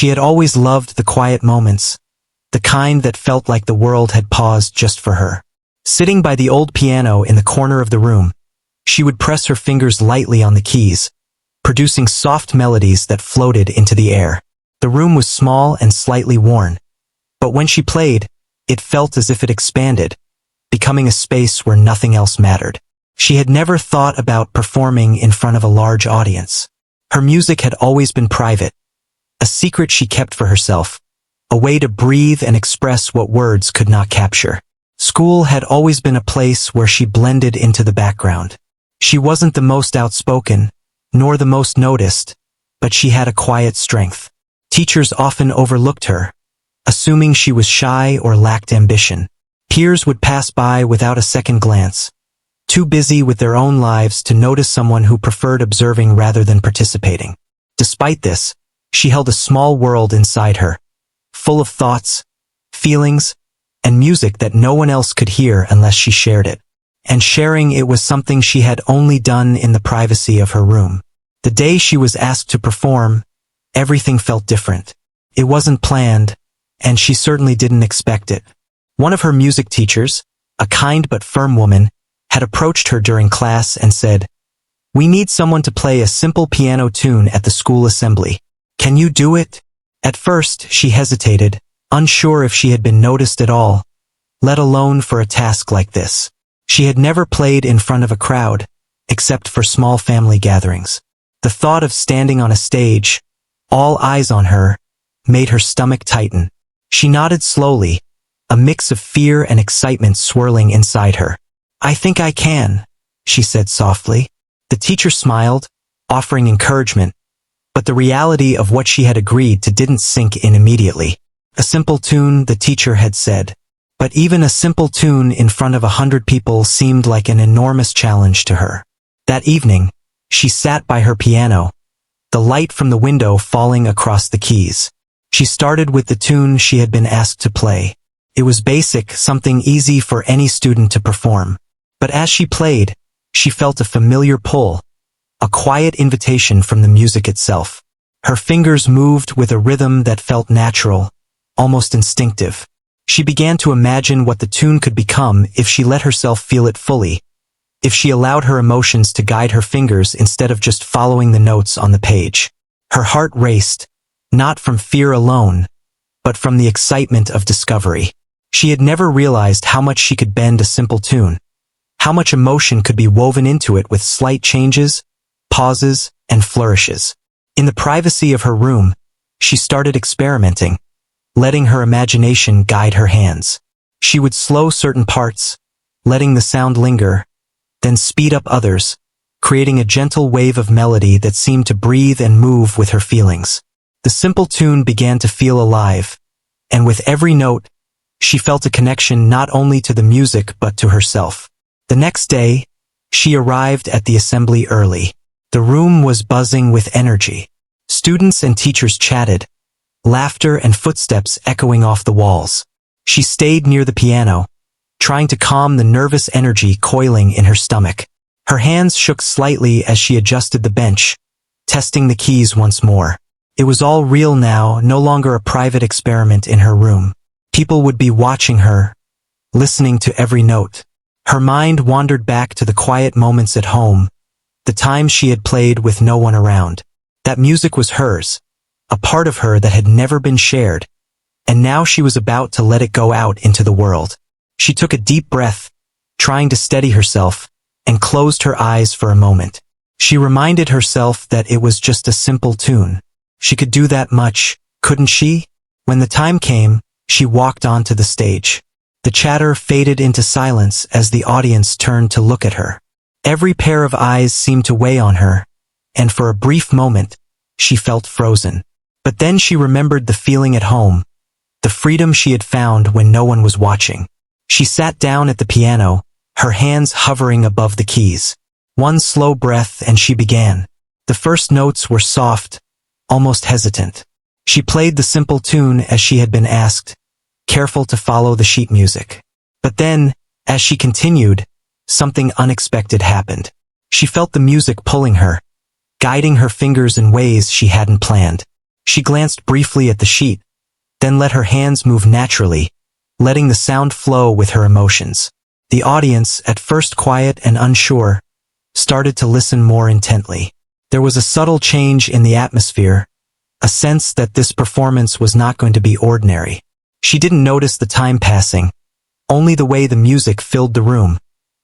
She had always loved the quiet moments, the kind that felt like the world had paused just for her. Sitting by the old piano in the corner of the room, she would press her fingers lightly on the keys, producing soft melodies that floated into the air. The room was small and slightly worn, but when she played, it felt as if it expanded, becoming a space where nothing else mattered. She had never thought about performing in front of a large audience. Her music had always been private, a secret she kept for herself, a way to breathe and express what words could not capture. School had always been a place where she blended into the background. She wasn't the most outspoken, nor the most noticed, but she had a quiet strength. Teachers often overlooked her, assuming she was shy or lacked ambition. Peers would pass by without a second glance, too busy with their own lives to notice someone who preferred observing rather than participating. Despite this, she held a small world inside her, full of thoughts, feelings, and music that no one else could hear unless she shared it. And sharing it was something she had only done in the privacy of her room. The day she was asked to perform, everything felt different. It wasn't planned, and she certainly didn't expect it. One of her music teachers, a kind but firm woman, had approached her during class and said, "We need someone to play a simple piano tune at the school assembly. Can you do it?" At first, she hesitated, unsure if she had been noticed at all, let alone for a task like this. She had never played in front of a crowd, except for small family gatherings. The thought of standing on a stage, all eyes on her, made her stomach tighten. She nodded slowly, a mix of fear and excitement swirling inside her. "I think I can," she said softly. The teacher smiled, offering encouragement, but the reality of what she had agreed to didn't sink in immediately. A simple tune, the teacher had said. But even a simple tune in front of 100 people seemed like an enormous challenge to her. That evening, she sat by her piano, the light from the window falling across the keys. She started with the tune she had been asked to play. It was basic, something easy for any student to perform. But as she played, she felt a familiar pull, a quiet invitation from the music itself. Her fingers moved with a rhythm that felt natural, almost instinctive. She began to imagine what the tune could become if she let herself feel it fully, if she allowed her emotions to guide her fingers instead of just following the notes on the page. Her heart raced, not from fear alone, but from the excitement of discovery. She had never realized how much she could bend a simple tune, how much emotion could be woven into it with slight changes, pauses, and flourishes. In the privacy of her room, she started experimenting, letting her imagination guide her hands. She would slow certain parts, letting the sound linger, then speed up others, creating a gentle wave of melody that seemed to breathe and move with her feelings. The simple tune began to feel alive, and with every note, she felt a connection not only to the music but to herself. The next day, she arrived at the assembly early. The room was buzzing with energy. Students and teachers chatted, laughter and footsteps echoing off the walls. She stayed near the piano, trying to calm the nervous energy coiling in her stomach. Her hands shook slightly as she adjusted the bench, testing the keys once more. It was all real now, no longer a private experiment in her room. People would be watching her, listening to every note. Her mind wandered back to the quiet moments at home, the times she had played with no one around. That music was hers, a part of her that had never been shared, and now she was about to let it go out into the world. She took a deep breath, trying to steady herself, and closed her eyes for a moment. She reminded herself that it was just a simple tune. She could do that much, couldn't she? When the time came, she walked onto the stage. The chatter faded into silence as the audience turned to look at her. Every pair of eyes seemed to weigh on her, and for a brief moment, she felt frozen. But then she remembered the feeling at home, the freedom she had found when no one was watching. She sat down at the piano, her hands hovering above the keys. One slow breath and she began. The first notes were soft, almost hesitant. She played the simple tune as she had been asked, careful to follow the sheet music. But then, as she continued, something unexpected happened. She felt the music pulling her, guiding her fingers in ways she hadn't planned. She glanced briefly at the sheet, then let her hands move naturally, letting the sound flow with her emotions. The audience, at first quiet and unsure, started to listen more intently. There was a subtle change in the atmosphere, a sense that this performance was not going to be ordinary. She didn't notice the time passing, only the way the music filled the room,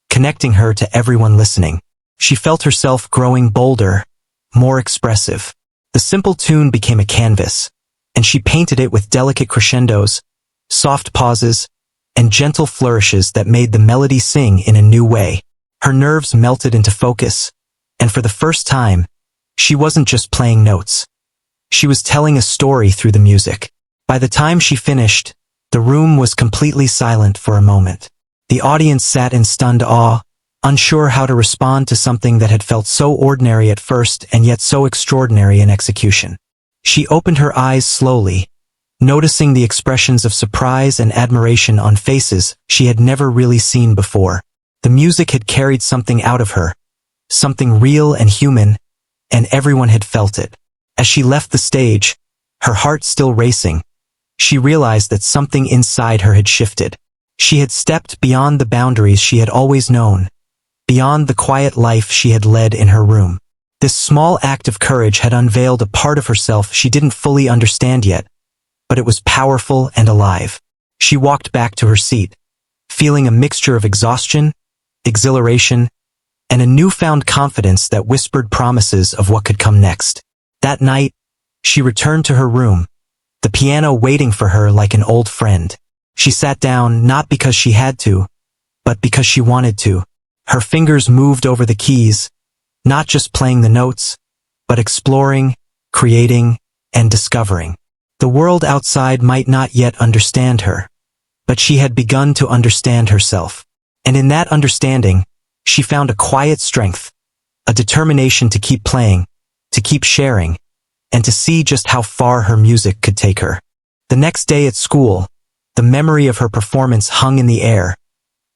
connecting her to everyone listening. She felt herself growing bolder, more expressive. The simple tune became a canvas, and she painted it with delicate crescendos, soft pauses, and gentle flourishes that made the melody sing in a new way. Her nerves melted into focus, and for the first time, she wasn't just playing notes. She was telling a story through the music. By the time she finished, the room was completely silent for a moment. The audience sat in stunned awe, unsure how to respond to something that had felt so ordinary at first and yet so extraordinary in execution. She opened her eyes slowly, noticing the expressions of surprise and admiration on faces she had never really seen before. The music had carried something out of her, something real and human, and everyone had felt it. As she left the stage, her heart still racing, she realized that something inside her had shifted. She had stepped beyond the boundaries she had always known, beyond the quiet life she had led in her room. This small act of courage had unveiled a part of herself she didn't fully understand yet, but it was powerful and alive. She walked back to her seat, feeling a mixture of exhaustion, exhilaration, and a newfound confidence that whispered promises of what could come next. That night, she returned to her room, the piano waiting for her like an old friend. She sat down not because she had to, but because she wanted to. Her fingers moved over the keys, not just playing the notes, but exploring, creating, and discovering. The world outside might not yet understand her, but she had begun to understand herself. And in that understanding, she found a quiet strength, a determination to keep playing, to keep sharing, and to see just how far her music could take her. The next day at school, the memory of her performance hung in the air,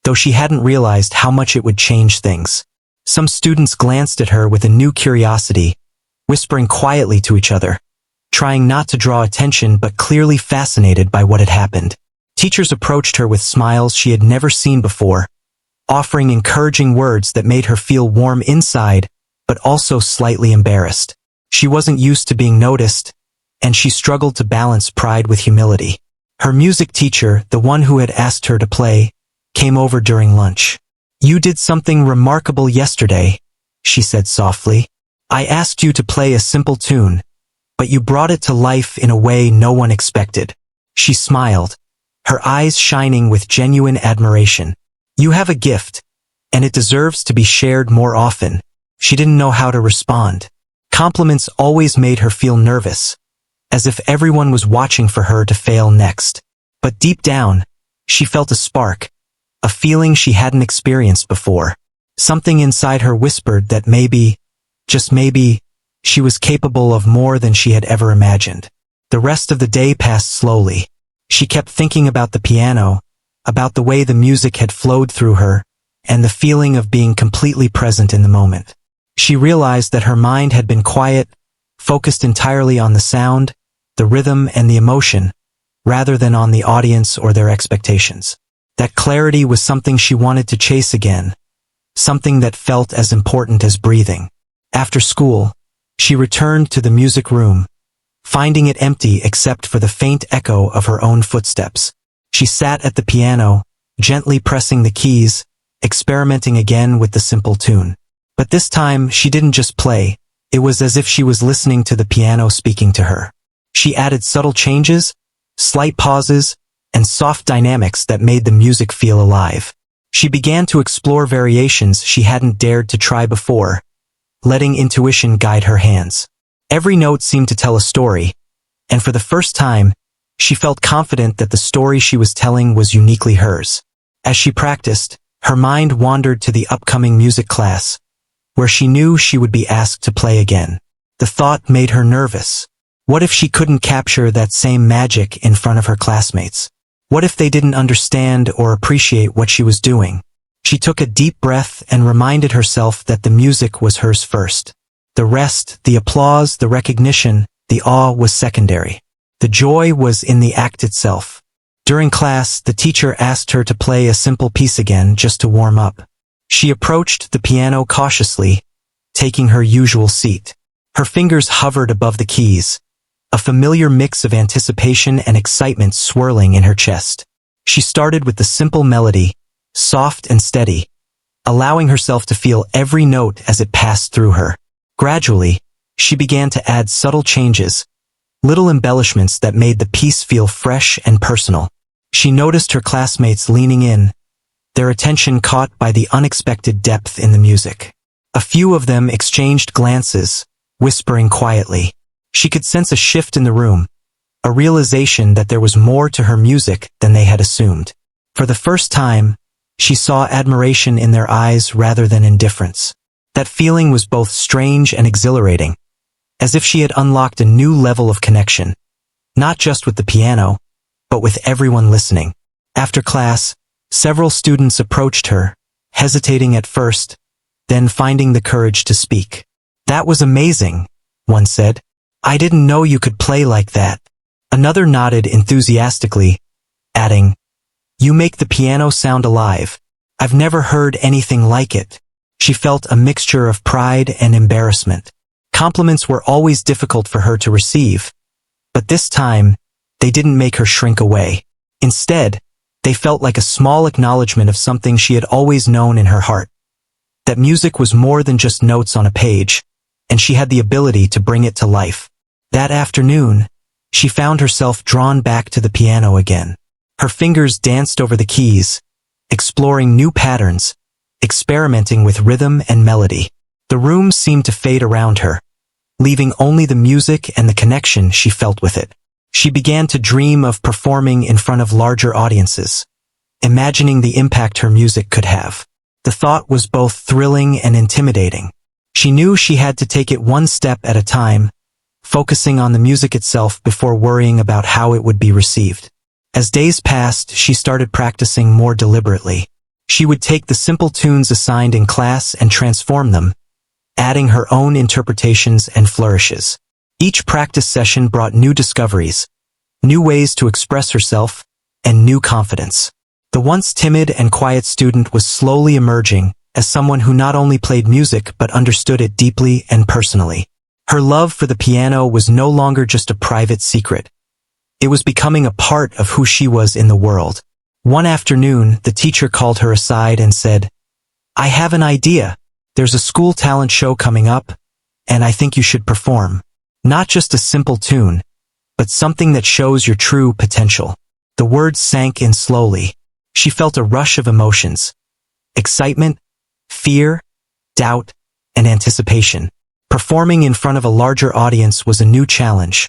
though she hadn't realized how much it would change things. Some students glanced at her with a new curiosity, whispering quietly to each other, trying not to draw attention but clearly fascinated by what had happened. Teachers approached her with smiles she had never seen before, offering encouraging words that made her feel warm inside, but also slightly embarrassed. She wasn't used to being noticed, and she struggled to balance pride with humility. Her music teacher, the one who had asked her to play, came over during lunch. "You did something remarkable yesterday," she said softly. "I asked you to play a simple tune, but you brought it to life in a way no one expected." She smiled, her eyes shining with genuine admiration. "You have a gift, and it deserves to be shared more often." She didn't know how to respond. Compliments always made her feel nervous, as if everyone was watching for her to fail next. But deep down, she felt a spark, a feeling she hadn't experienced before. Something inside her whispered that maybe, just maybe, she was capable of more than she had ever imagined. The rest of the day passed slowly. She kept thinking about the piano, about the way the music had flowed through her, and the feeling of being completely present in the moment. She realized that her mind had been quiet, focused entirely on the sound, the rhythm, and the emotion, rather than on the audience or their expectations. That clarity was something she wanted to chase again, something that felt as important as breathing. After school, she returned to the music room, finding it empty except for the faint echo of her own footsteps. She sat at the piano, gently pressing the keys, experimenting again with the simple tune. But this time, she didn't just play. It was as if she was listening to the piano speaking to her. She added subtle changes, slight pauses, and soft dynamics that made the music feel alive. She began to explore variations she hadn't dared to try before, letting intuition guide her hands. Every note seemed to tell a story, and for the first time, she felt confident that the story she was telling was uniquely hers. As she practiced, her mind wandered to the upcoming music class, where she knew she would be asked to play again. The thought made her nervous. What if she couldn't capture that same magic in front of her classmates? What if they didn't understand or appreciate what she was doing? She took a deep breath and reminded herself that the music was hers first. The rest, the applause, the recognition, The awe was secondary. The joy was in the act itself. During class, the teacher asked her to play a simple piece again just to warm up. She approached the piano cautiously, taking her usual seat. Her fingers hovered above the keys, a familiar mix of anticipation and excitement swirling in her chest. She started with the simple melody, soft and steady, allowing herself to feel every note as it passed through her. Gradually, she began to add subtle changes, little embellishments that made the piece feel fresh and personal. She noticed her classmates leaning in, their attention caught by the unexpected depth in the music. A few of them exchanged glances, whispering quietly. She could sense a shift in the room, a realization that there was more to her music than they had assumed. For the first time, she saw admiration in their eyes rather than indifference. That feeling was both strange and exhilarating, as if she had unlocked a new level of connection, not just with the piano, but with everyone listening. After class, several students approached her, hesitating at first, then finding the courage to speak. "That was amazing," one said. "I didn't know you could play like that." Another nodded enthusiastically, adding, "You make the piano sound alive. I've never heard anything like it." She felt a mixture of pride and embarrassment. Compliments were always difficult for her to receive, but this time, they didn't make her shrink away. Instead, they felt like a small acknowledgement of something she had always known in her heart. That music was more than just notes on a page, and she had the ability to bring it to life. That afternoon, she found herself drawn back to the piano again. Her fingers danced over the keys, exploring new patterns, experimenting with rhythm and melody. The room seemed to fade around her, leaving only the music and the connection she felt with it. She began to dream of performing in front of larger audiences, imagining the impact her music could have. The thought was both thrilling and intimidating. She knew she had to take it one step at a time, focusing on the music itself before worrying about how it would be received. As days passed, she started practicing more deliberately. She would take the simple tunes assigned in class and transform them, adding her own interpretations and flourishes. Each practice session brought new discoveries, new ways to express herself, and new confidence. The once timid and quiet student was slowly emerging as someone who not only played music but understood it deeply and personally. Her love for the piano was no longer just a private secret. It was becoming a part of who she was in the world. One afternoon, the teacher called her aside and said, "I have an idea. There's a school talent show coming up, and I think you should perform. Not just a simple tune, but something that shows your true potential." The words sank in slowly. She felt a rush of emotions: excitement, fear, doubt, and anticipation. Performing in front of a larger audience was a new challenge,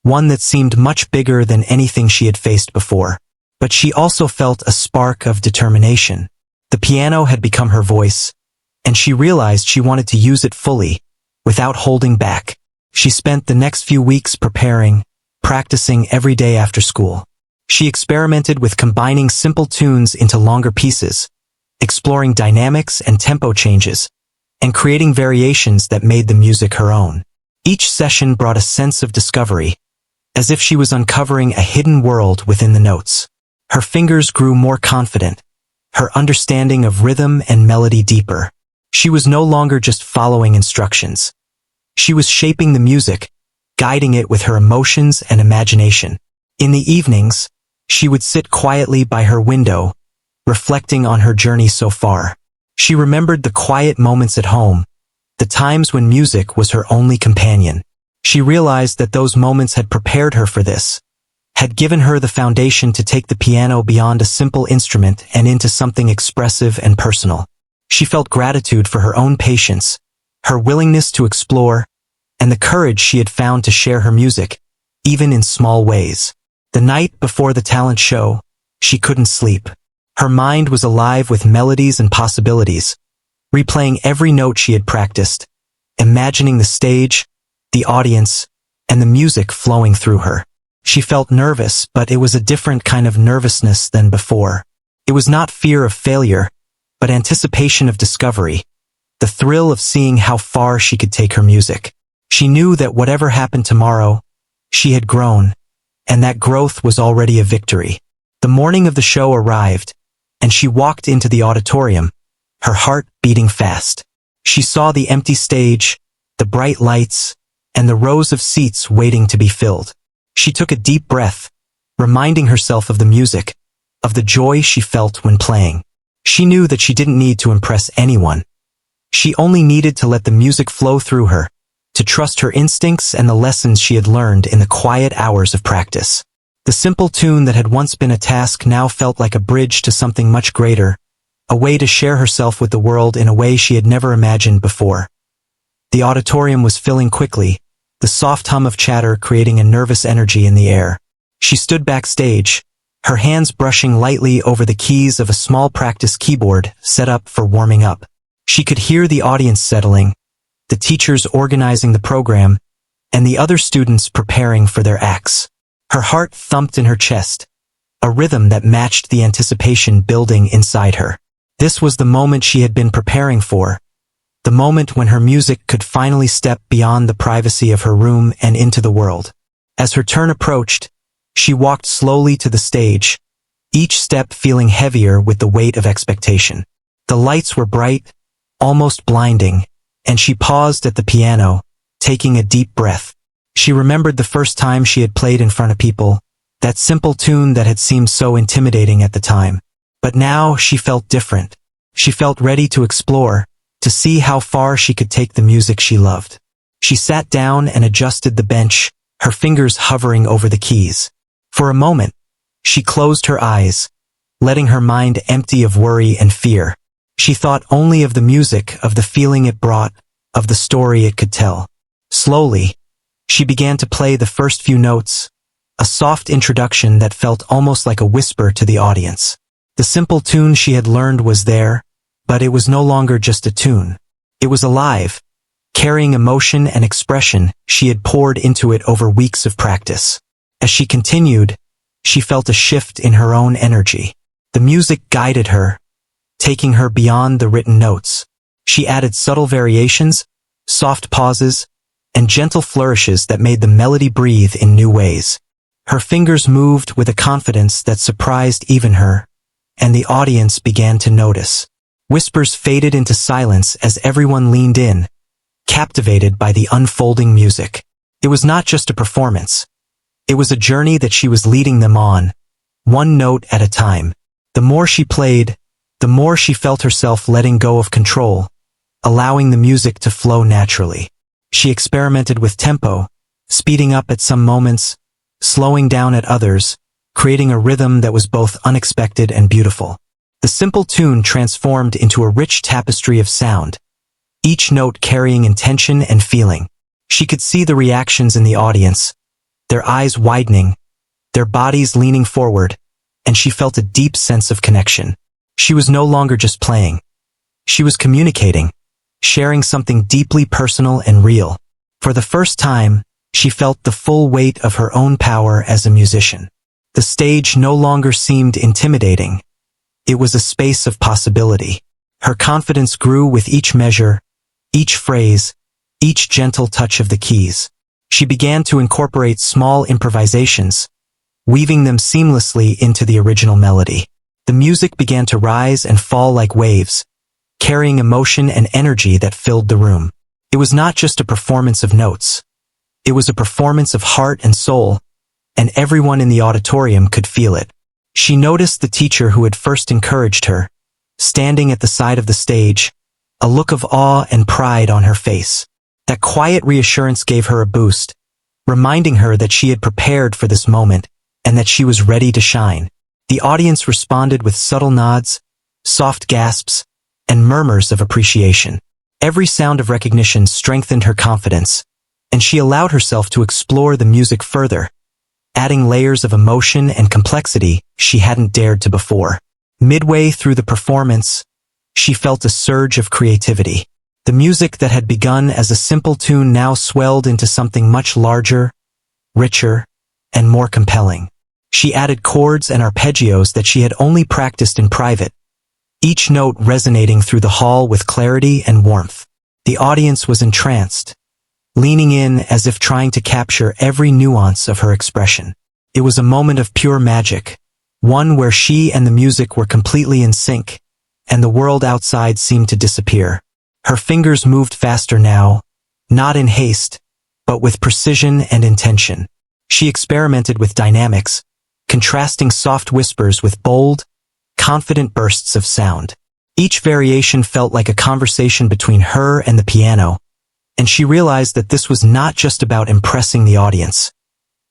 one that seemed much bigger than anything she had faced before. But she also felt a spark of determination. The piano had become her voice, and she realized she wanted to use it fully, without holding back. She spent the next few weeks preparing, practicing every day after school. She experimented with combining simple tunes into longer pieces, exploring dynamics and tempo changes, and creating variations that made the music her own. Each session brought a sense of discovery, as if she was uncovering a hidden world within the notes. Her fingers grew more confident, her understanding of rhythm and melody deeper. She was no longer just following instructions. She was shaping the music, guiding it with her emotions and imagination. In the evenings, she would sit quietly by her window, reflecting on her journey so far. She remembered the quiet moments at home, the times when music was her only companion. She realized that those moments had prepared her for this, had given her the foundation to take the piano beyond a simple instrument and into something expressive and personal. She felt gratitude for her own patience, her willingness to explore, and the courage she had found to share her music, even in small ways. The night before the talent show, she couldn't sleep. Her mind was alive with melodies and possibilities, replaying every note she had practiced, imagining the stage, the audience, and the music flowing through her. She felt nervous, but it was a different kind of nervousness than before. It was not fear of failure, but anticipation of discovery, the thrill of seeing how far she could take her music. She knew that whatever happened tomorrow, she had grown, and that growth was already a victory. The morning of the show arrived, and she walked into the auditorium, her heart beating fast. She saw the empty stage, the bright lights, and the rows of seats waiting to be filled. She took a deep breath, reminding herself of the music, of the joy she felt when playing. She knew that she didn't need to impress anyone. She only needed to let the music flow through her, to trust her instincts and the lessons she had learned in the quiet hours of practice. The simple tune that had once been a task now felt like a bridge to something much greater, a way to share herself with the world in a way she had never imagined before. The auditorium was filling quickly, the soft hum of chatter creating a nervous energy in the air. She stood backstage, her hands brushing lightly over the keys of a small practice keyboard set up for warming up. She could hear the audience settling, the teachers organizing the program, and the other students preparing for their acts. Her heart thumped in her chest, a rhythm that matched the anticipation building inside her. This was the moment she had been preparing for, the moment when her music could finally step beyond the privacy of her room and into the world. As her turn approached, she walked slowly to the stage, each step feeling heavier with the weight of expectation. The lights were bright, almost blinding, and she paused at the piano, taking a deep breath. She remembered the first time she had played in front of people, that simple tune that had seemed so intimidating at the time. But now she felt different. She felt ready to explore, to see how far she could take the music she loved. She sat down and adjusted the bench, her fingers hovering over the keys. For a moment, she closed her eyes, letting her mind empty of worry and fear. She thought only of the music, of the feeling it brought, of the story it could tell. Slowly, she began to play the first few notes, a soft introduction that felt almost like a whisper to the audience. The simple tune she had learned was there, but it was no longer just a tune. It was alive, carrying emotion and expression she had poured into it over weeks of practice. As she continued, she felt a shift in her own energy. The music guided her, taking her beyond the written notes. She added subtle variations, soft pauses, and gentle flourishes that made the melody breathe in new ways. Her fingers moved with a confidence that surprised even her, and the audience began to notice. Whispers faded into silence as everyone leaned in, captivated by the unfolding music. It was not just a performance. It was a journey that she was leading them on, one note at a time. The more she played, the more she felt herself letting go of control, allowing the music to flow naturally. She experimented with tempo, speeding up at some moments, slowing down at others, creating a rhythm that was both unexpected and beautiful. The simple tune transformed into a rich tapestry of sound, each note carrying intention and feeling. She could see the reactions in the audience, their eyes widening, their bodies leaning forward, and she felt a deep sense of connection. She was no longer just playing. She was communicating, sharing something deeply personal and real. For the first time, she felt the full weight of her own power as a musician. The stage no longer seemed intimidating. It was a space of possibility. Her confidence grew with each measure, each phrase, each gentle touch of the keys. She began to incorporate small improvisations, weaving them seamlessly into the original melody. The music began to rise and fall like waves, carrying emotion and energy that filled the room. It was not just a performance of notes. It was a performance of heart and soul, and everyone in the auditorium could feel it. She noticed the teacher who had first encouraged her, standing at the side of the stage, a look of awe and pride on her face. That quiet reassurance gave her a boost, reminding her that she had prepared for this moment and that she was ready to shine. The audience responded with subtle nods, soft gasps, and murmurs of appreciation. Every sound of recognition strengthened her confidence, and she allowed herself to explore the music further, adding layers of emotion and complexity she hadn't dared to before. Midway through the performance, she felt a surge of creativity. The music that had begun as a simple tune now swelled into something much larger, richer, and more compelling. She added chords and arpeggios that she had only practiced in private, each note resonating through the hall with clarity and warmth. The audience was entranced, leaning in as if trying to capture every nuance of her expression. It was a moment of pure magic, one where she and the music were completely in sync, and the world outside seemed to disappear. Her fingers moved faster now, not in haste, but with precision and intention. She experimented with dynamics, contrasting soft whispers with bold, confident bursts of sound. Each variation felt like a conversation between her and the piano, and she realized that this was not just about impressing the audience.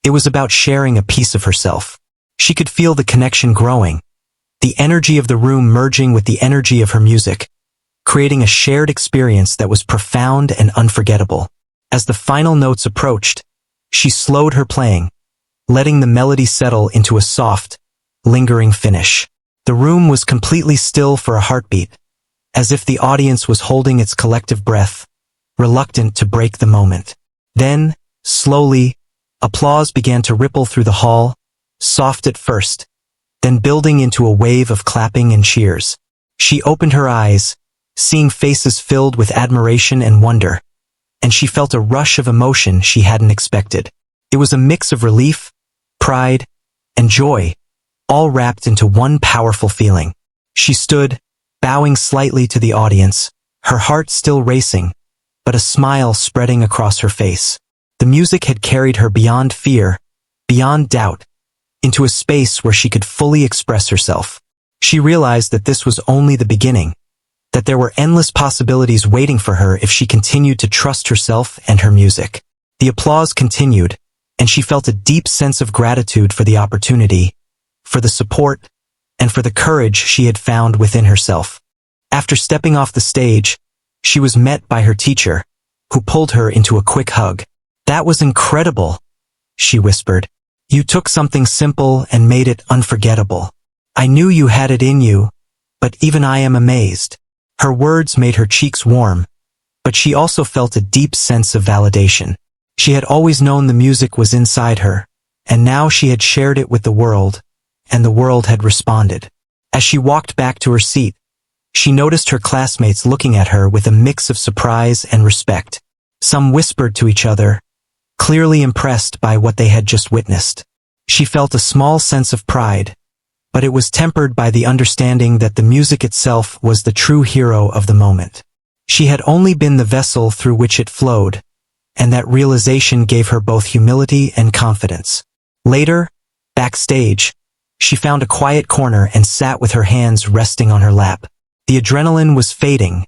It was about sharing a piece of herself. She could feel the connection growing, the energy of the room merging with the energy of her music, creating a shared experience that was profound and unforgettable. As the final notes approached, she slowed her playing, letting the melody settle into a soft, lingering finish. The room was completely still for a heartbeat, as if the audience was holding its collective breath, reluctant to break the moment. Then, slowly, applause began to ripple through the hall, soft at first, then building into a wave of clapping and cheers. She opened her eyes, seeing faces filled with admiration and wonder, and she felt a rush of emotion she hadn't expected. It was a mix of relief, pride, and joy, all wrapped into one powerful feeling. She stood, bowing slightly to the audience, her heart still racing, but a smile spreading across her face. The music had carried her beyond fear, beyond doubt, into a space where she could fully express herself. She realized that this was only the beginning, that there were endless possibilities waiting for her if she continued to trust herself and her music. The applause continued, and she felt a deep sense of gratitude for the opportunity, for the support, and for the courage she had found within herself. After stepping off the stage, she was met by her teacher, who pulled her into a quick hug. "That was incredible," she whispered. "You took something simple and made it unforgettable. I knew you had it in you, but even I am amazed." Her words made her cheeks warm, but she also felt a deep sense of validation. She had always known the music was inside her, and now she had shared it with the world, and the world had responded. As she walked back to her seat, she noticed her classmates looking at her with a mix of surprise and respect. Some whispered to each other, clearly impressed by what they had just witnessed. She felt a small sense of pride, but it was tempered by the understanding that the music itself was the true hero of the moment. She had only been the vessel through which it flowed, and that realization gave her both humility and confidence. Later, backstage, she found a quiet corner and sat with her hands resting on her lap. The adrenaline was fading,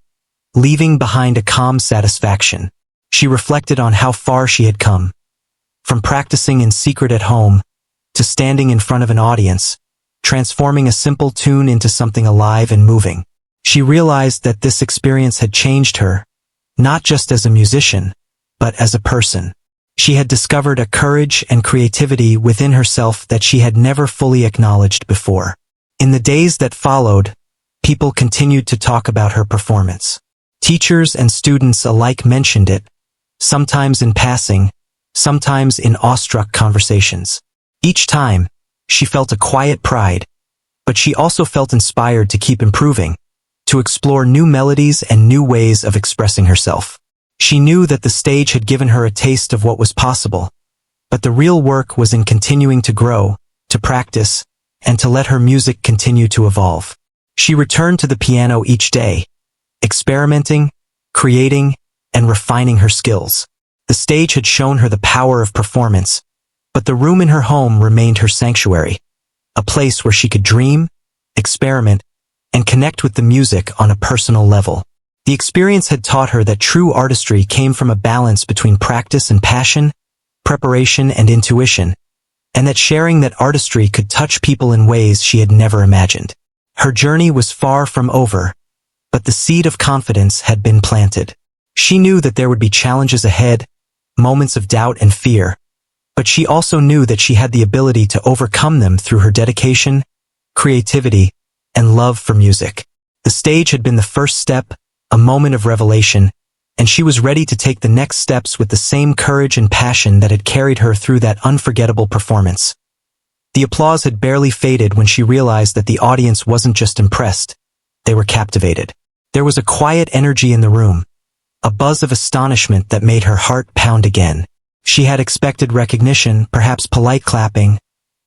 leaving behind a calm satisfaction. She reflected on how far she had come, from practicing in secret at home, to standing in front of an audience, transforming a simple tune into something alive and moving. She realized that this experience had changed her, not just as a musician, but as a person. She had discovered a courage and creativity within herself that she had never fully acknowledged before. In the days that followed, people continued to talk about her performance. Teachers and students alike mentioned it, sometimes in passing, sometimes in awestruck conversations. Each time, she felt a quiet pride, but she also felt inspired to keep improving, to explore new melodies and new ways of expressing herself. She knew that the stage had given her a taste of what was possible, but the real work was in continuing to grow, to practice, and to let her music continue to evolve. She returned to the piano each day, experimenting, creating, and refining her skills. The stage had shown her the power of performance, but the room in her home remained her sanctuary, a place where she could dream, experiment, and connect with the music on a personal level. The experience had taught her that true artistry came from a balance between practice and passion, preparation and intuition, and that sharing that artistry could touch people in ways she had never imagined. Her journey was far from over, but the seed of confidence had been planted. She knew that there would be challenges ahead, moments of doubt and fear, but she also knew that she had the ability to overcome them through her dedication, creativity, and love for music. The stage had been the first step, a moment of revelation, and she was ready to take the next steps with the same courage and passion that had carried her through that unforgettable performance. The applause had barely faded when she realized that the audience wasn't just impressed, they were captivated. There was a quiet energy in the room, a buzz of astonishment that made her heart pound again. She had expected recognition, perhaps polite clapping,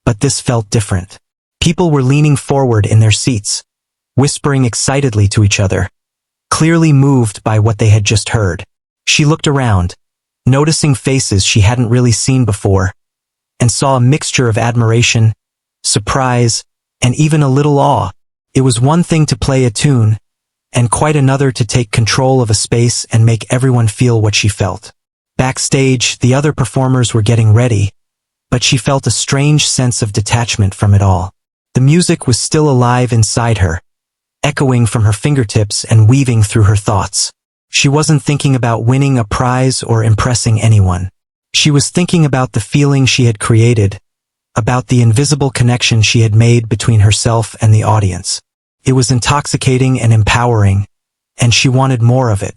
but this felt different. People were leaning forward in their seats, whispering excitedly to each other, clearly moved by what they had just heard. She looked around, noticing faces she hadn't really seen before, and saw a mixture of admiration, surprise, and even a little awe. It was one thing to play a tune, and quite another to take control of a space and make everyone feel what she felt. Backstage, the other performers were getting ready, but she felt a strange sense of detachment from it all. The music was still alive inside her, echoing from her fingertips and weaving through her thoughts. She wasn't thinking about winning a prize or impressing anyone. She was thinking about the feeling she had created, about the invisible connection she had made between herself and the audience. It was intoxicating and empowering, and she wanted more of it.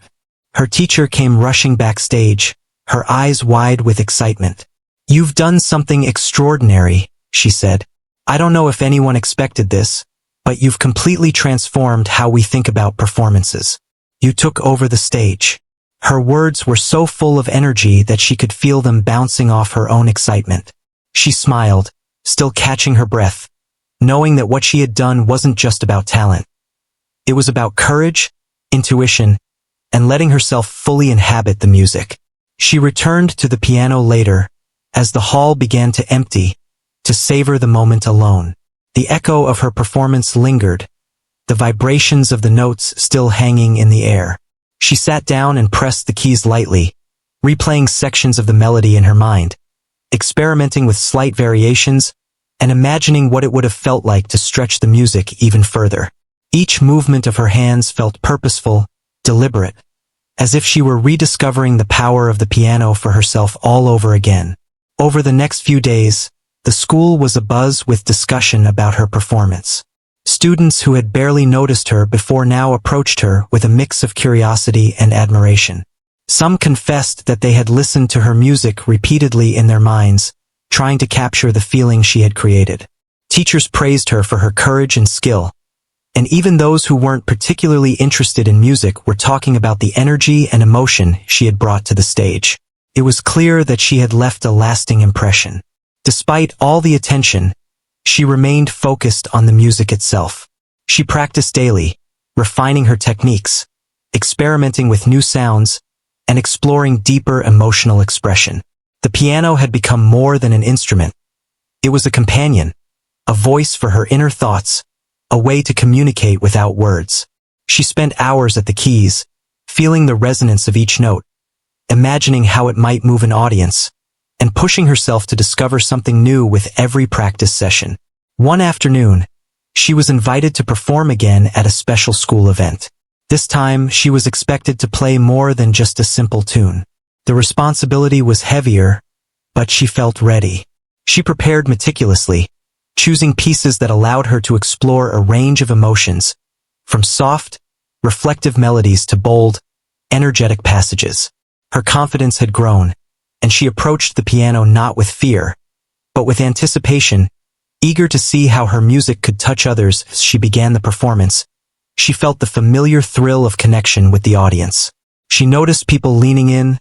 Her teacher came rushing backstage, her eyes wide with excitement. "You've done something extraordinary," she said. "I don't know if anyone expected this, but you've completely transformed how we think about performances. You took over the stage." Her words were so full of energy that she could feel them bouncing off her own excitement. She smiled, still catching her breath, knowing that what she had done wasn't just about talent. It was about courage, intuition, and letting herself fully inhabit the music. She returned to the piano later, as the hall began to empty, to savor the moment alone. The echo of her performance lingered, the vibrations of the notes still hanging in the air. She sat down and pressed the keys lightly, replaying sections of the melody in her mind, experimenting with slight variations, and imagining what it would have felt like to stretch the music even further. Each movement of her hands felt purposeful, deliberate, as if she were rediscovering the power of the piano for herself all over again. Over the next few days, the school was abuzz with discussion about her performance. Students who had barely noticed her before now approached her with a mix of curiosity and admiration. Some confessed that they had listened to her music repeatedly in their minds, trying to capture the feeling she had created. Teachers praised her for her courage and skill, and even those who weren't particularly interested in music were talking about the energy and emotion she had brought to the stage. It was clear that she had left a lasting impression. Despite all the attention, she remained focused on the music itself. She practiced daily, refining her techniques, experimenting with new sounds, and exploring deeper emotional expression. The piano had become more than an instrument. It was a companion, a voice for her inner thoughts, a way to communicate without words. She spent hours at the keys, feeling the resonance of each note, imagining how it might move an audience, and pushing herself to discover something new with every practice session. One afternoon, she was invited to perform again at a special school event. This time, she was expected to play more than just a simple tune. The responsibility was heavier, but she felt ready. She prepared meticulously, choosing pieces that allowed her to explore a range of emotions, from soft, reflective melodies to bold, energetic passages. Her confidence had grown, and she approached the piano not with fear, but with anticipation, eager to see how her music could touch others. As she began the performance, she felt the familiar thrill of connection with the audience. She noticed people leaning in,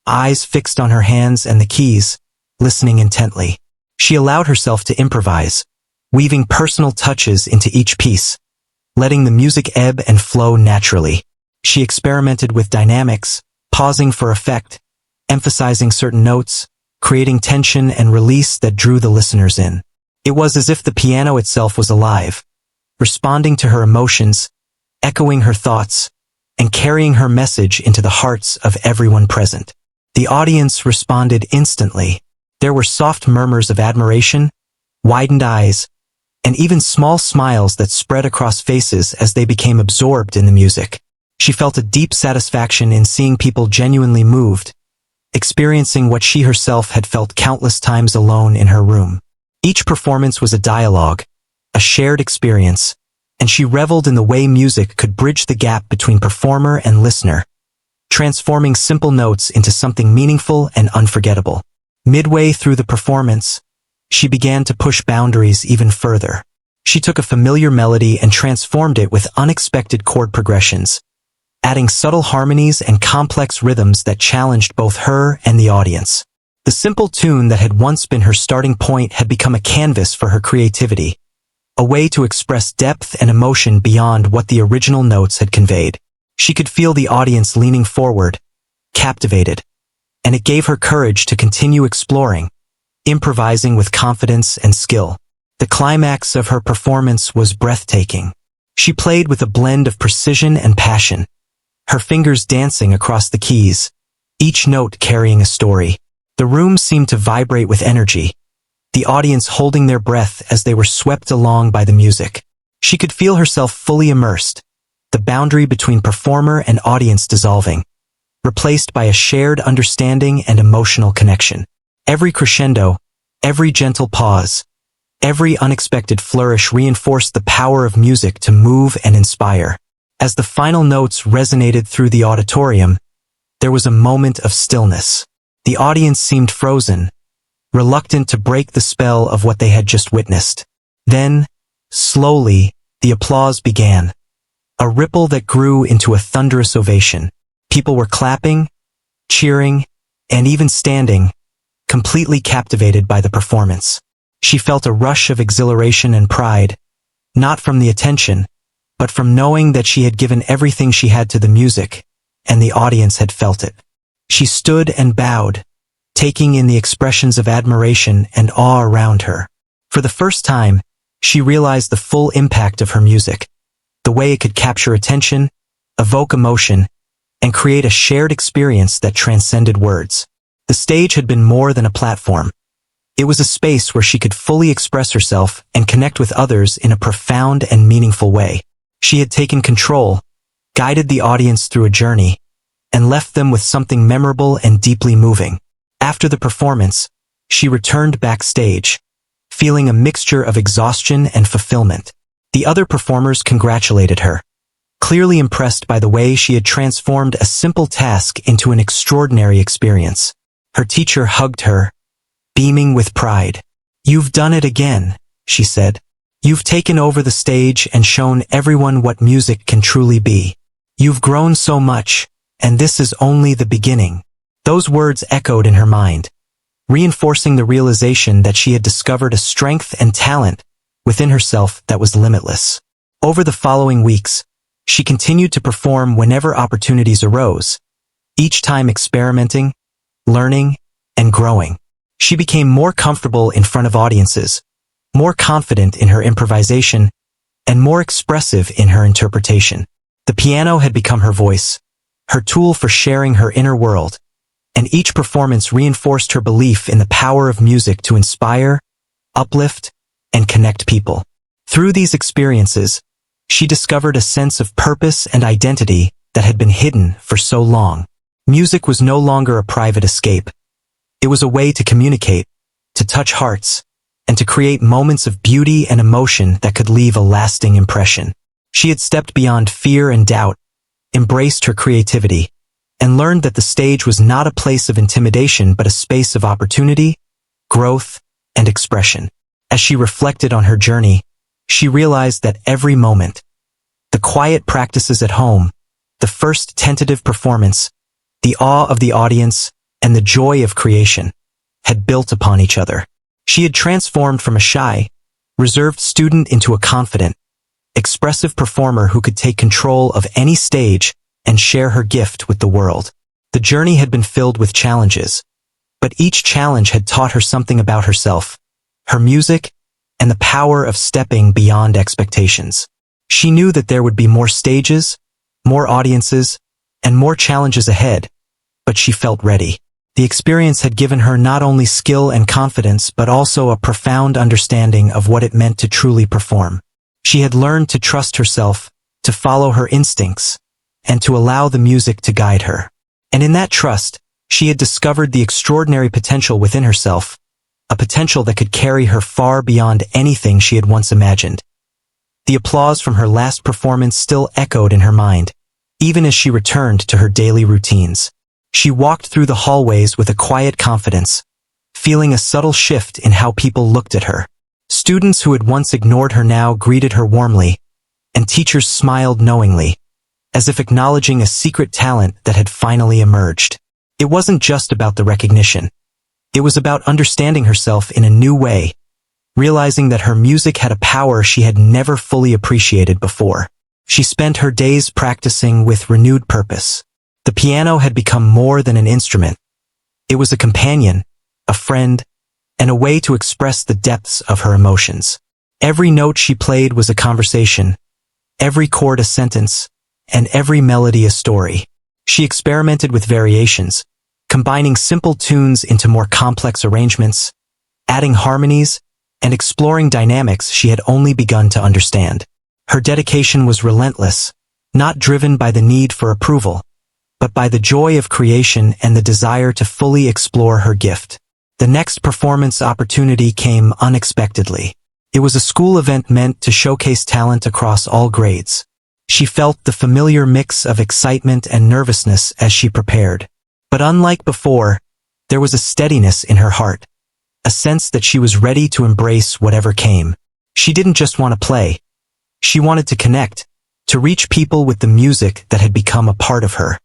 eyes fixed on her hands and the keys, listening intently. She allowed herself to improvise, weaving personal touches into each piece, letting the music ebb and flow naturally. She experimented with dynamics, pausing for effect, emphasizing certain notes, creating tension and release that drew the listeners in. It was as if the piano itself was alive, responding to her emotions, echoing her thoughts, and carrying her message into the hearts of everyone present. The audience responded instantly. There were soft murmurs of admiration, widened eyes, and even small smiles that spread across faces as they became absorbed in the music. She felt a deep satisfaction in seeing people genuinely moved, experiencing what she herself had felt countless times alone in her room. Each performance was a dialogue, a shared experience, and she reveled in the way music could bridge the gap between performer and listener, transforming simple notes into something meaningful and unforgettable. Midway through the performance, she began to push boundaries even further. She took a familiar melody and transformed it with unexpected chord progressions, adding subtle harmonies and complex rhythms that challenged both her and the audience. The simple tune that had once been her starting point had become a canvas for her creativity, a way to express depth and emotion beyond what the original notes had conveyed. She could feel the audience leaning forward, captivated, and it gave her courage to continue exploring, improvising with confidence and skill. The climax of her performance was breathtaking. She played with a blend of precision and passion, her fingers dancing across the keys, each note carrying a story. The room seemed to vibrate with energy, the audience holding their breath as they were swept along by the music. She could feel herself fully immersed, the boundary between performer and audience dissolving, replaced by a shared understanding and emotional connection. Every crescendo, every gentle pause, every unexpected flourish reinforced the power of music to move and inspire. As the final notes resonated through the auditorium, there was a moment of stillness. The audience seemed frozen, reluctant to break the spell of what they had just witnessed. Then, slowly, the applause began, a ripple that grew into a thunderous ovation. People were clapping, cheering, and even standing, completely captivated by the performance. She felt a rush of exhilaration and pride, not from the attention, but from knowing that she had given everything she had to the music, and the audience had felt it. She stood and bowed, taking in the expressions of admiration and awe around her. For the first time, she realized the full impact of her music, the way it could capture attention, evoke emotion, and create a shared experience that transcended words. The stage had been more than a platform. It was a space where she could fully express herself and connect with others in a profound and meaningful way. She had taken control, guided the audience through a journey, and left them with something memorable and deeply moving. After the performance, she returned backstage, feeling a mixture of exhaustion and fulfillment. The other performers congratulated her, clearly impressed by the way she had transformed a simple task into an extraordinary experience. Her teacher hugged her, beaming with pride. "You've done it again," she said. "You've taken over the stage and shown everyone what music can truly be. You've grown so much, and this is only the beginning." Those words echoed in her mind, reinforcing the realization that she had discovered a strength and talent within herself that was limitless. Over the following weeks, she continued to perform whenever opportunities arose, each time experimenting, learning, and growing. She became more comfortable in front of audiences, more confident in her improvisation, and more expressive in her interpretation. The piano had become her voice, her tool for sharing her inner world, and each performance reinforced her belief in the power of music to inspire, uplift, and connect people. Through these experiences, she discovered a sense of purpose and identity that had been hidden for so long. Music was no longer a private escape. It was a way to communicate, to touch hearts, and to create moments of beauty and emotion that could leave a lasting impression. She had stepped beyond fear and doubt, embraced her creativity, and learned that the stage was not a place of intimidation but a space of opportunity, growth, and expression. As she reflected on her journey, she realized that every moment, the quiet practices at home, the first tentative performance, the awe of the audience, and the joy of creation, had built upon each other. She had transformed from a shy, reserved student into a confident, expressive performer who could take control of any stage and share her gift with the world. The journey had been filled with challenges, but each challenge had taught her something about herself, her music, and the power of stepping beyond expectations. She knew that there would be more stages, more audiences, and more challenges ahead, but she felt ready. The experience had given her not only skill and confidence but also a profound understanding of what it meant to truly perform. She had learned to trust herself, to follow her instincts, and to allow the music to guide her. And in that trust, she had discovered the extraordinary potential within herself, a potential that could carry her far beyond anything she had once imagined. The applause from her last performance still echoed in her mind, even as she returned to her daily routines. She walked through the hallways with a quiet confidence, feeling a subtle shift in how people looked at her. Students who had once ignored her now greeted her warmly, and teachers smiled knowingly, as if acknowledging a secret talent that had finally emerged. It wasn't just about the recognition. It was about understanding herself in a new way, realizing that her music had a power she had never fully appreciated before. She spent her days practicing with renewed purpose. The piano had become more than an instrument. It was a companion, a friend, and a way to express the depths of her emotions. Every note she played was a conversation, every chord a sentence, and every melody a story. She experimented with variations, combining simple tunes into more complex arrangements, adding harmonies, and exploring dynamics she had only begun to understand. Her dedication was relentless, not driven by the need for approval, but by the joy of creation and the desire to fully explore her gift. The next performance opportunity came unexpectedly. It was a school event meant to showcase talent across all grades. She felt the familiar mix of excitement and nervousness as she prepared. But unlike before, there was a steadiness in her heart, a sense that she was ready to embrace whatever came. She didn't just want to play. She wanted to connect, to reach people with the music that had become a part of her.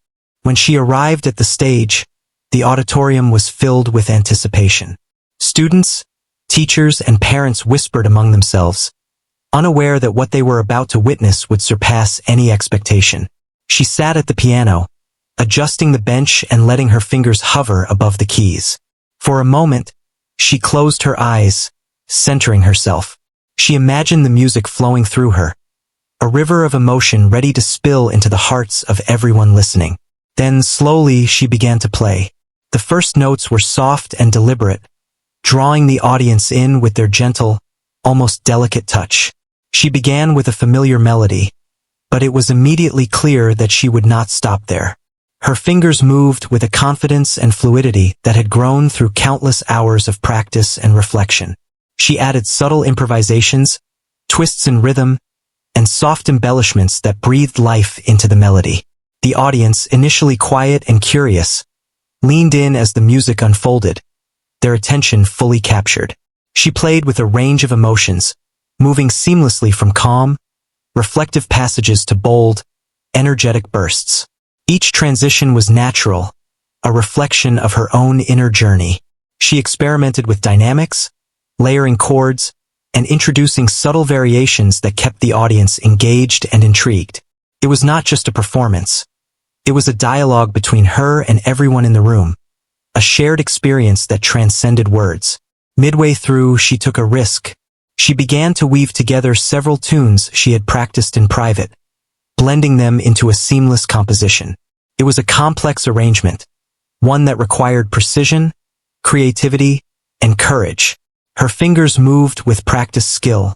When she arrived at the stage, the auditorium was filled with anticipation. Students, teachers, and parents whispered among themselves, unaware that what they were about to witness would surpass any expectation. She sat at the piano, adjusting the bench and letting her fingers hover above the keys. For a moment, she closed her eyes, centering herself. She imagined the music flowing through her, a river of emotion ready to spill into the hearts of everyone listening. Then slowly she began to play. The first notes were soft and deliberate, drawing the audience in with their gentle, almost delicate touch. She began with a familiar melody, but it was immediately clear that she would not stop there. Her fingers moved with a confidence and fluidity that had grown through countless hours of practice and reflection. She added subtle improvisations, twists in rhythm, and soft embellishments that breathed life into the melody. The audience, initially quiet and curious, leaned in as the music unfolded, their attention fully captured. She played with a range of emotions, moving seamlessly from calm, reflective passages to bold, energetic bursts. Each transition was natural, a reflection of her own inner journey. She experimented with dynamics, layering chords, and introducing subtle variations that kept the audience engaged and intrigued. It was not just a performance. It was a dialogue between her and everyone in the room, a shared experience that transcended words. Midway through, she took a risk. She began to weave together several tunes she had practiced in private, blending them into a seamless composition. It was a complex arrangement, one that required precision, creativity, and courage. Her fingers moved with practiced skill,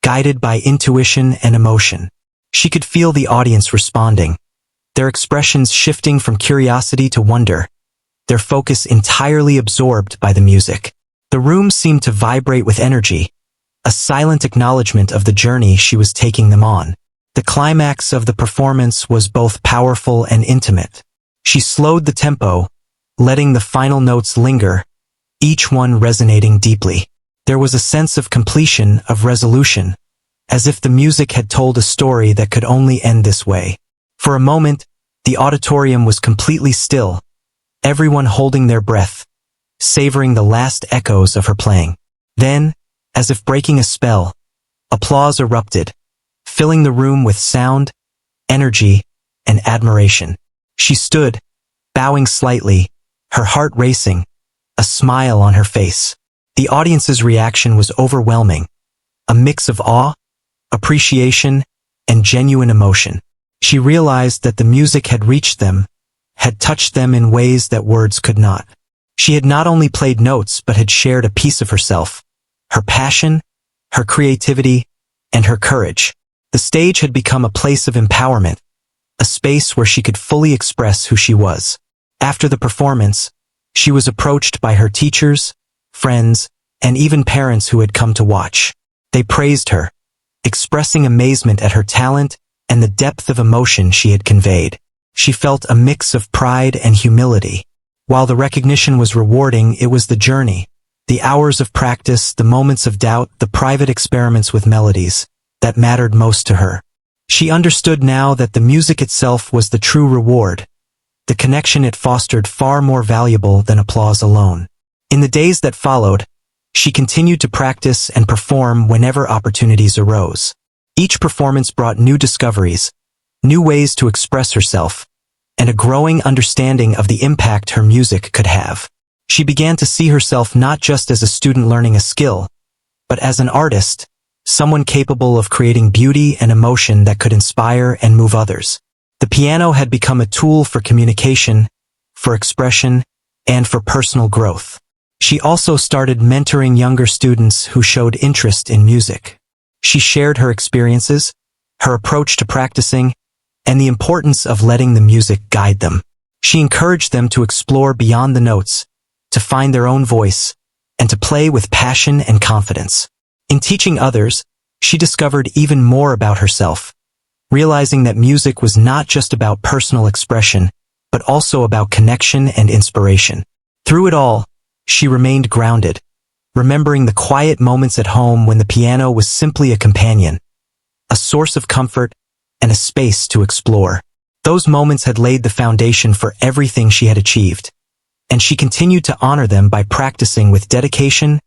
guided by intuition and emotion. She could feel the audience responding, their expressions shifting from curiosity to wonder, their focus entirely absorbed by the music. The room seemed to vibrate with energy, a silent acknowledgement of the journey she was taking them on. The climax of the performance was both powerful and intimate. She slowed the tempo, letting the final notes linger, each one resonating deeply. There was a sense of completion, of resolution, as if the music had told a story that could only end this way. For a moment, the auditorium was completely still, everyone holding their breath, savoring the last echoes of her playing. Then, as if breaking a spell, applause erupted, filling the room with sound, energy, and admiration. She stood, bowing slightly, her heart racing, a smile on her face. The audience's reaction was overwhelming, a mix of awe, appreciation, and genuine emotion. She realized that the music had reached them, had touched them in ways that words could not. She had not only played notes but had shared a piece of herself, her passion, her creativity, and her courage. The stage had become a place of empowerment, a space where she could fully express who she was. After the performance, she was approached by her teachers, friends, and even parents who had come to watch. They praised her, expressing amazement at her talent and the depth of emotion she had conveyed. She felt a mix of pride and humility. While the recognition was rewarding, it was the journey, the hours of practice, the moments of doubt, the private experiments with melodies, that mattered most to her. She understood now that the music itself was the true reward, the connection it fostered far more valuable than applause alone. In the days that followed, she continued to practice and perform whenever opportunities arose. Each performance brought new discoveries, new ways to express herself, and a growing understanding of the impact her music could have. She began to see herself not just as a student learning a skill, but as an artist, someone capable of creating beauty and emotion that could inspire and move others. The piano had become a tool for communication, for expression, and for personal growth. She also started mentoring younger students who showed interest in music. She shared her experiences, her approach to practicing, and the importance of letting the music guide them. She encouraged them to explore beyond the notes, to find their own voice, and to play with passion and confidence. In teaching others, she discovered even more about herself, realizing that music was not just about personal expression, but also about connection and inspiration. Through it all, she remained grounded, remembering the quiet moments at home when the piano was simply a companion, a source of comfort, and a space to explore. Those moments had laid the foundation for everything she had achieved, and she continued to honor them by practicing with dedication,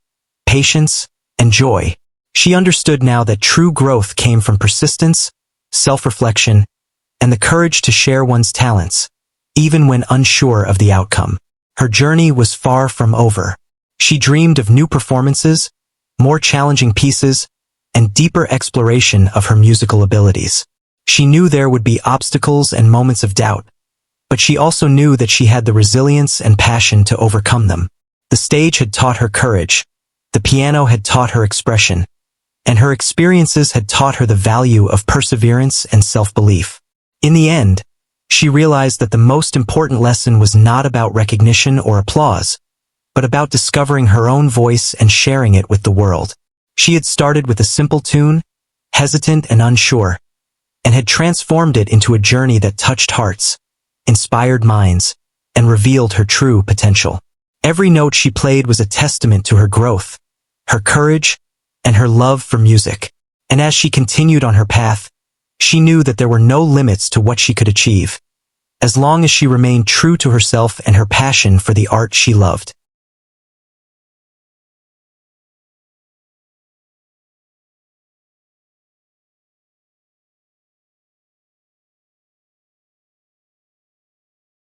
patience, and joy. She understood now that true growth came from persistence, self-reflection, and the courage to share one's talents, even when unsure of the outcome. Her journey was far from over. She dreamed of new performances, more challenging pieces, and deeper exploration of her musical abilities. She knew there would be obstacles and moments of doubt, but she also knew that she had the resilience and passion to overcome them. The stage had taught her courage, the piano had taught her expression, and her experiences had taught her the value of perseverance and self-belief. In the end, she realized that the most important lesson was not about recognition or applause, but about discovering her own voice and sharing it with the world. She had started with a simple tune, hesitant and unsure, and had transformed it into a journey that touched hearts, inspired minds, and revealed her true potential. Every note she played was a testament to her growth, her courage, and her love for music. And as she continued on her path, she knew that there were no limits to what she could achieve, as long as she remained true to herself and her passion for the art she loved.